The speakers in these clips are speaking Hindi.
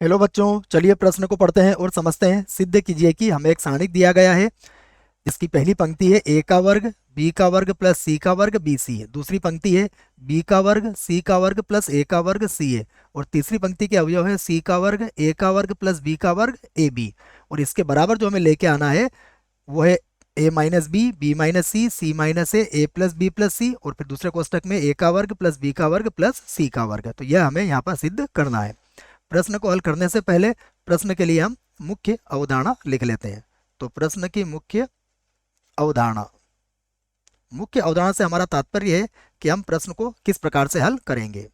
हेलो बच्चों, चलिए प्रश्न को पढ़ते हैं और समझते हैं। सिद्ध कीजिए कि हमें एक सारणिक दिया गया है जिसकी पहली पंक्ति है ए का वर्ग बी का वर्ग प्लस सी का वर्ग बी सी है। दूसरी पंक्ति है बी का वर्ग सी का वर्ग प्लस ए का वर्ग सी है। और तीसरी पंक्ति के अवयव है सी का वर्ग ए का वर्ग प्लस बी का वर्ग ए बी। और इसके बराबर जो हमें लेके आना है वो है ए माइनस बी माइनस सी माइनस ए प्लस बी प्लस सी, और फिर दूसरे कोष्टक में ए का वर्ग प्लस बी का वर्ग प्लस सी का वर्ग। तो यह हमें यहाँ पर सिद्ध करना है। प्रश्न को हल करने से पहले प्रश्न के लिए हम मुख्य अवधारणा लिख लेते हैं। तो प्रश्न की अवधारणा मुख्य अवधारणा से हमारा तात्पर्य है कि हम प्रश्न को किस प्रकार से हल करेंगे।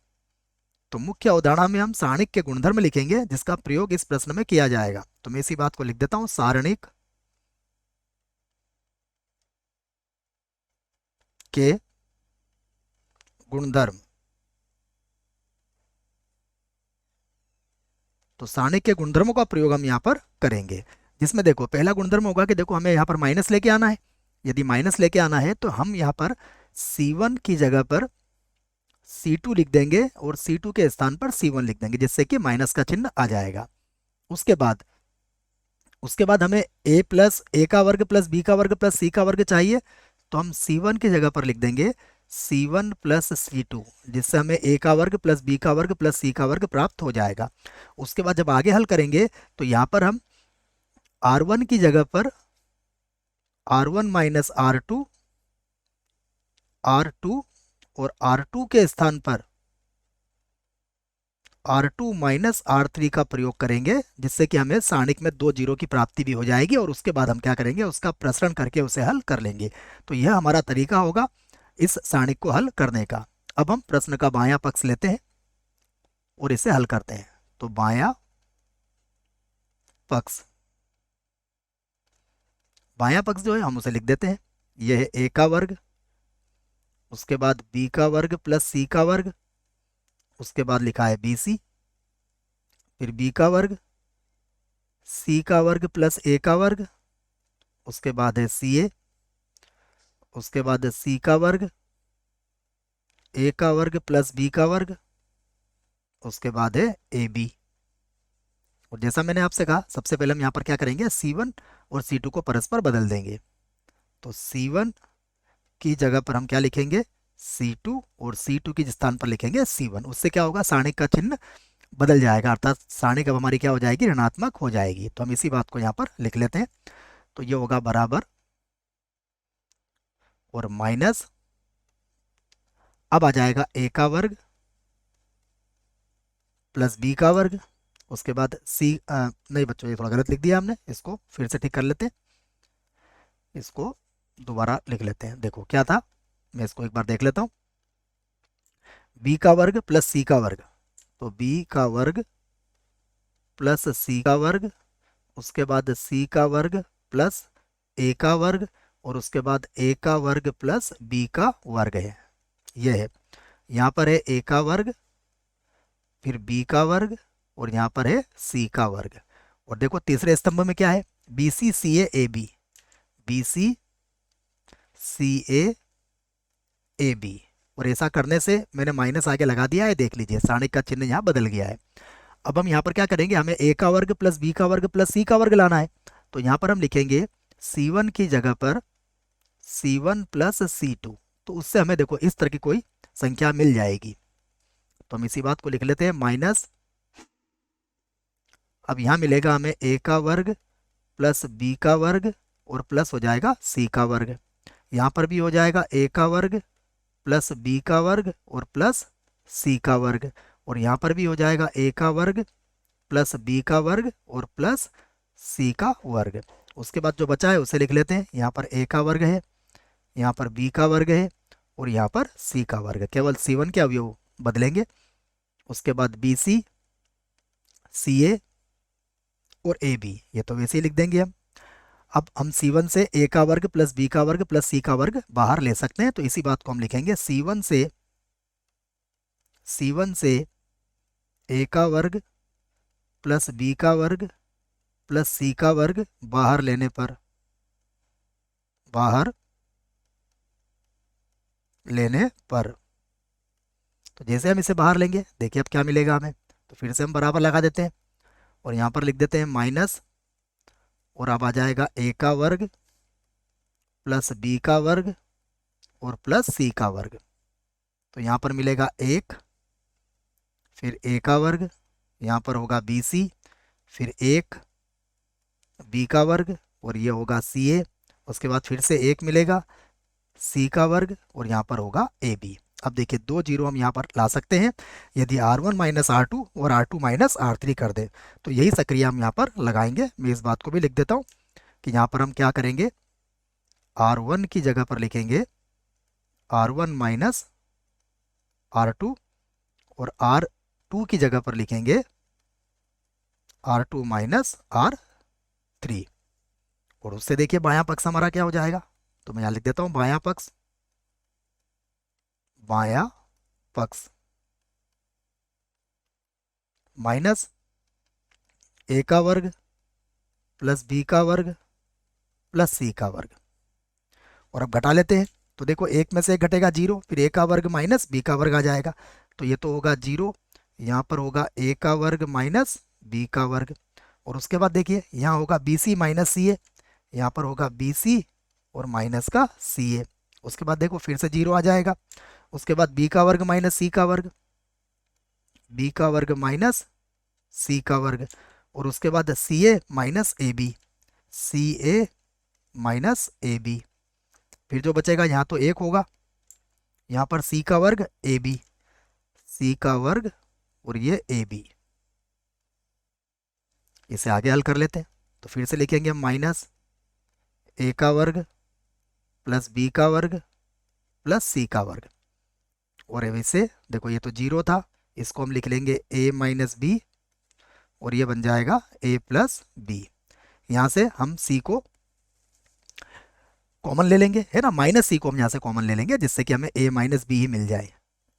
तो मुख्य अवधारणा में हम सारणिक के गुणधर्म लिखेंगे जिसका प्रयोग इस प्रश्न में किया जाएगा। तो मैं इसी बात को लिख देता हूं, सारणिक के गुणधर्म। तो सारणिक के गुणधर्मों का प्रयोग हम यहाँ पर करेंगे, जिसमें देखो पहला गुणधर्म होगा कि देखो हमें यहाँ पर माइनस लेके आना है। यदि माइनस लेके आना है तो हम यहाँ पर C1 की जगह पर C2 लिख देंगे और C2 के स्थान पर C1 लिख देंगे, जिससे कि माइनस का चिन्ह आ जाएगा। उसके बाद हमें ए का वर्ग प्लस बी का वर्ग प्लस सी का वर्ग चाहिए। तो हम C1 की जगह पर लिख देंगे C1 प्लस C2, जिससे हमें ए का वर्ग प्लस बी का वर्ग प्लस सी का वर्ग प्राप्त हो जाएगा। उसके बाद जब आगे हल करेंगे तो यहाँ पर हम R1 की जगह पर R1 माइनस R2 और R2 के स्थान पर R2 माइनस R3 का प्रयोग करेंगे, जिससे कि हमें सारणिक में 2 जीरो की प्राप्ति भी हो जाएगी। और उसके बाद हम क्या करेंगे, उसका प्रसरण करके उसे हल कर लेंगे। तो यह हमारा तरीका होगा इस सारणिक को हल करने का। अब हम प्रश्न का बायां पक्ष लेते हैं और इसे हल करते हैं। तो बायां पक्ष जो है हम उसे लिख देते हैं। यह है ए का वर्ग, उसके बाद बी का वर्ग प्लस सी का वर्ग, उसके बाद लिखा है बी सी, फिर बी का वर्ग सी का वर्ग प्लस ए का वर्ग, उसके बाद है सी ए, उसके बाद है सी का वर्ग ए का वर्ग प्लस बी का वर्ग, उसके बाद है ए बी। और जैसा मैंने आपसे कहा, सबसे पहले हम यहाँ पर क्या करेंगे, C1 और C2 को परस्पर बदल देंगे। तो C1 की जगह पर हम क्या लिखेंगे, C2, और C2 के स्थान पर लिखेंगे C1। उससे क्या होगा, सारणिक का चिन्ह बदल जाएगा, अर्थात सारणिक अब हमारी क्या हो जाएगी, ऋणात्मक हो जाएगी। तो हम इसी बात को यहाँ पर लिख लेते हैं। तो ये होगा बराबर और माइनस, अब आ जाएगा ए का वर्ग प्लस बी का वर्ग, उसके बाद नहीं बच्चों, ये थोड़ा गलत लिख दिया हमने, इसको फिर से ठीक कर लेते हैं, इसको दोबारा लिख लेते हैं। देखो क्या था, मैं इसको एक बार देख लेता हूँ। बी का वर्ग प्लस सी का वर्ग, तो बी का वर्ग प्लस सी का वर्ग, उसके बाद सी का वर्ग प्लस ए का वर्ग, और उसके बाद ए का वर्ग प्लस बी का वर्ग है। यह है, यहाँ पर है ए का वर्ग, फिर बी का वर्ग, और यहाँ पर है सी का वर्ग। और देखो तीसरे स्तंभ में क्या है, B C C A B, B C C A B. और ऐसा करने से मैंने माइनस आगे लगा दिया है, देख लीजिए सारणिक का चिन्ह यहाँ बदल गया है। अब हम यहाँ पर क्या करेंगे, हमें ए का वर्ग प्लस बी का वर्ग प्लस सी का वर्ग लाना है। तो यहाँ पर हम लिखेंगे C1 की जगह पर C1 प्लस C2। तो उससे हमें देखो इस तरह की कोई संख्या मिल जाएगी। तो हम इसी बात को लिख लेते हैं, माइनस, अब यहाँ मिलेगा हमें ए का वर्ग प्लस बी का वर्ग और प्लस हो जाएगा सी का वर्ग। यहाँ पर भी हो जाएगा ए का वर्ग प्लस बी का वर्ग और प्लस सी का वर्ग। और यहाँ पर भी हो जाएगा ए का वर्ग प्लस बी का वर्ग और प्लस सी का वर्ग। उसके बाद जो बचा है उसे लिख लेते हैं। यहाँ पर ए का वर्ग है, यहाँ पर बी का वर्ग है, और यहाँ पर सी का वर्ग। केवल C1 के अवयव बदलेंगे। उसके बाद बी सी सी ए और ए बी, ये तो वैसे ही लिख देंगे हम। अब हम C1 से ए का वर्ग प्लस बी का वर्ग प्लस सी का वर्ग बाहर ले सकते हैं। तो इसी बात को हम लिखेंगे, C1 से ए का वर्ग प्लस बी का वर्ग प्लस सी का वर्ग बाहर लेने पर। तो जैसे हम इसे बाहर लेंगे, देखिए अब क्या मिलेगा हमें। तो फिर से हम बराबर लगा देते हैं। और यहाँ पर लिख देते हैं माइनस, और अब आ जाएगा ए का वर्ग प्लस बी का वर्ग और प्लस सी का वर्ग। तो यहाँ पर मिलेगा 1, फिर ए का वर्ग, यहाँ पर होगा बी सी, फिर 1 बी का वर्ग और ये होगा सी ए। उसके बाद फिर से 1 मिलेगा सी का वर्ग और यहाँ पर होगा ए बी। अब देखिए 2 जीरो हम यहाँ पर ला सकते हैं यदि R1 माइनस R2 और R2 माइनस R3 कर दे, तो यही प्रक्रिया हम यहाँ पर लगाएंगे। मैं इस बात को भी लिख देता हूँ कि यहाँ पर हम क्या करेंगे, R1 की जगह पर लिखेंगे R1 माइनस R2 और R2 की जगह पर लिखेंगे R2 माइनस R3। और उससे देखिए बायां पक्ष हमारा क्या हो जाएगा, तो मैं यहाँ लिख देता हूँ बायां पक्ष, बायां पक्ष माइनस ए का वर्ग प्लस बी का वर्ग प्लस सी का वर्ग। और अब घटा लेते हैं, तो देखो एक में से एक घटेगा 0, फिर ए का वर्ग माइनस बी का वर्ग आ जाएगा, तो ये तो होगा 0, यहाँ पर होगा ए का वर्ग माइनस बी का वर्ग। और उसके बाद देखिए यहाँ होगा बी सी माइनस सी ए, यहाँ पर होगा बी सी और माइनस का सी ए। उसके बाद देखो फिर से 0 आ जाएगा। उसके बाद बी का वर्ग माइनस सी का वर्ग, बी का वर्ग माइनस सी का वर्ग। और उसके बाद C A minus A B, C A minus A B. फिर जो बचेगा यहाँ तो 1 होगा, यहाँ पर सी का वर्ग ए बी, सी का वर्ग और ये ए बी। इसे आगे हल कर लेते हैं, तो फिर से लिखेंगे हम माइनस ए का वर्ग प्लस बी का वर्ग प्लस सी का वर्ग। और वैसे देखो ये तो 0 था, इसको हम लिख लेंगे a माइनस बी और ये बन जाएगा a प्लस बी। यहाँ से हम c को कॉमन ले लेंगे, है ना, माइनस सी को हम यहाँ से कॉमन ले लेंगे जिससे कि हमें a माइनस बी ही मिल जाए,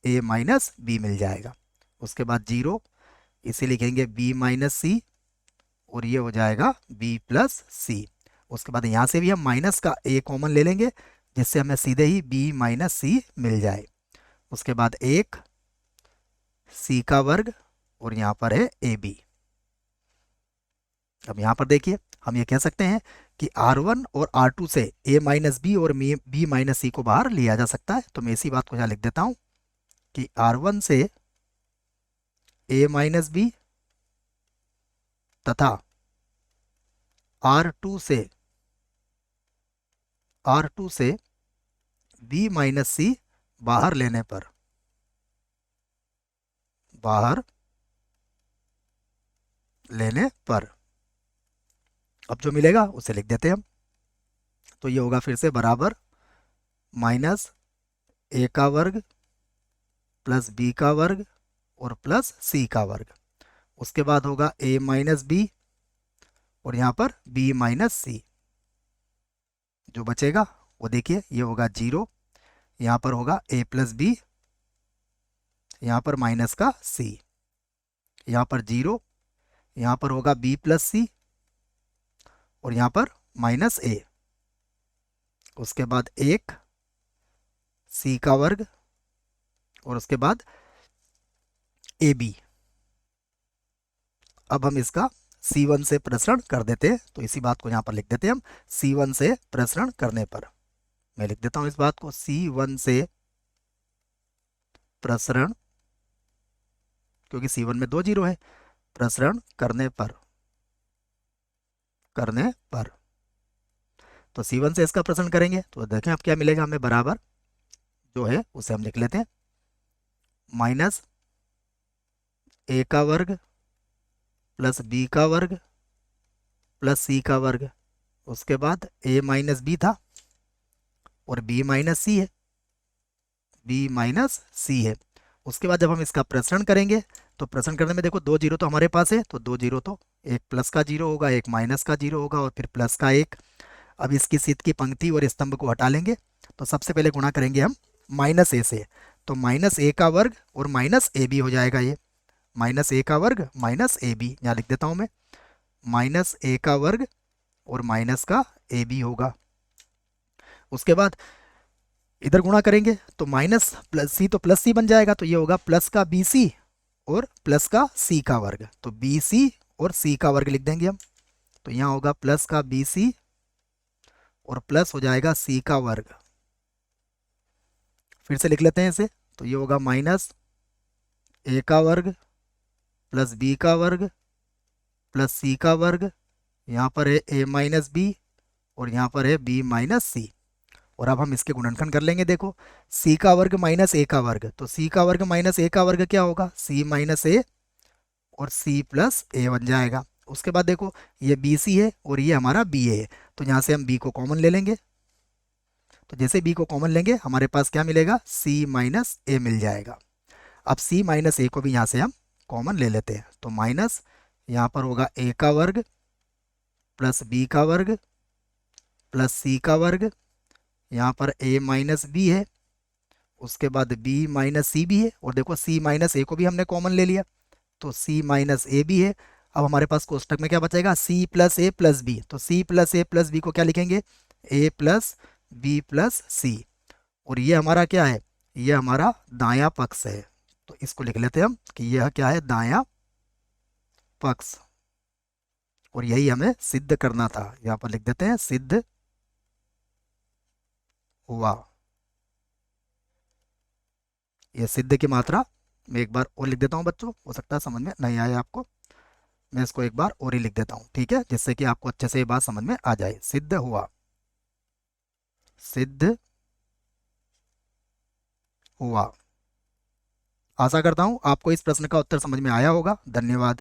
a माइनस बी मिल जाएगा। उसके बाद 0, इसे लिखेंगे b माइनस सी और ये हो जाएगा b प्लस सी। उसके बाद यहाँ से भी हम माइनस का a कॉमन ले लेंगे जिससे हमें सीधे ही b माइनस सी मिल जाए। उसके बाद 1 सी का वर्ग और यहाँ पर है ए बी। अब यहाँ पर देखिए हम ये कह सकते हैं कि R1 और R2 से a माइनस बी और b माइनस सी को बाहर लिया जा सकता है। तो मैं इसी बात को यहाँ लिख देता हूँ कि R1 से a माइनस बी तथा R2 से b माइनस सी बाहर लेने पर, बाहर लेने पर अब जो मिलेगा उसे लिख देते हैं हम। तो ये होगा फिर से बराबर माइनस ए का वर्ग प्लस बी का वर्ग और प्लस सी का वर्ग। उसके बाद होगा a माइनस बी और यहाँ पर b माइनस सी। जो बचेगा वो देखिए ये होगा 0, यहाँ पर होगा a प्लस बी, यहाँ पर माइनस का c, यहाँ पर 0, यहाँ पर होगा b प्लस सी और यहाँ पर माइनस a। उसके बाद 1 c का वर्ग और उसके बाद ए बी। अब हम इसका C1 से प्रसरण कर देते हैं, तो इसी बात को यहाँ पर लिख देते हैं हम C1 से प्रसरण करने पर। मैं लिख देता हूँ इस बात को C1 से प्रसरण, क्योंकि C1 में 2 जीरो है, प्रसरण करने पर, तो C1 से इसका प्रसरण करेंगे तो देखें अब क्या मिलेगा हमें, बराबर जो है उसे हम लिख लेते हैं माइनस ए का वर्ग प्लस बी का वर्ग प्लस सी का वर्ग। उसके बाद a माइनस बी था और b माइनस सी है, b माइनस सी है। उसके बाद जब हम इसका प्रसरण करेंगे तो प्रसरण करने में देखो 2 जीरो तो हमारे पास है, तो 2 जीरो तो एक प्लस का 0 होगा, एक माइनस का 0 होगा और फिर प्लस का 1। अब इसकी सीध की पंक्ति और स्तंभ को हटा लेंगे, तो सबसे पहले गुणा करेंगे हम माइनस ए से, तो माइनस ए का वर्ग और माइनस ए बी हो जाएगा। ये माइनस ए का वर्ग माइनस ए बी, यहाँ लिख देता हूँ मैं माइनस ए का वर्ग और माइनस का ए बी होगा। उसके बाद इधर गुणा करेंगे तो माइनस प्लस सी तो प्लस सी बन जाएगा, तो ये होगा प्लस का बी सी और प्लस का सी का वर्ग, तो बी सी और सी का वर्ग लिख देंगे हम। तो यहाँ होगा प्लस का बी सी और प्लस हो जाएगा सी का वर्ग। फिर से लिख लेते हैं इसे। तो ये होगा माइनस ए का वर्ग प्लस बी का वर्ग प्लस सी का वर्ग। यहाँ पर है ए माइनस बी और यहाँ पर है बी माइनस सी। और अब हम इसके गुणनखंड कर लेंगे। देखो सी का वर्ग माइनस ए का वर्ग, तो सी का वर्ग माइनस ए का वर्ग क्या होगा, सी माइनस ए और सी प्लस ए बन जाएगा। उसके बाद देखो ये बी सी है और ये हमारा बी ए है, तो यहाँ से हम बी को कॉमन ले लेंगे। तो जैसे बी को कॉमन लेंगे हमारे पास क्या मिलेगा, सी माइनस ए मिल जाएगा। अब सी माइनस ए को भी यहाँ से हम कॉमन ले लेते हैं। तो माइनस यहाँ पर होगा ए का वर्ग प्लस बी का वर्ग प्लस सी का वर्ग। यहाँ पर ए माइनस बी है, उसके बाद बी माइनस सी भी है, और देखो सी माइनस ए को भी हमने कॉमन ले लिया, तो सी माइनस ए भी है। अब हमारे पास कोष्टक में क्या बचेगा, सी प्लस ए प्लस बी। तो सी प्लस ए प्लस बी को क्या लिखेंगे, ए प्लस बी प्लस सी। और ये हमारा क्या है, ये हमारा दायां पक्ष है। तो इसको लिख लेते हैं हम कि यह क्या है, दायां पक्ष। और यही हमें सिद्ध करना था, यहाँ पर लिख देते हैं सिद्ध हुआ। ये सिद्ध की मात्रा मैं एक बार और लिख देता हूँ बच्चों, हो सकता है समझ में नहीं आए आपको। मैं इसको एक बार और ही लिख देता हूँ, ठीक है, जिससे कि आपको अच्छे से ये बात समझ में आ जाए। सिद्ध हुआ, सिद्ध हुआ। आशा करता हूँ आपको इस प्रश्न का उत्तर समझ में आया होगा। धन्यवाद।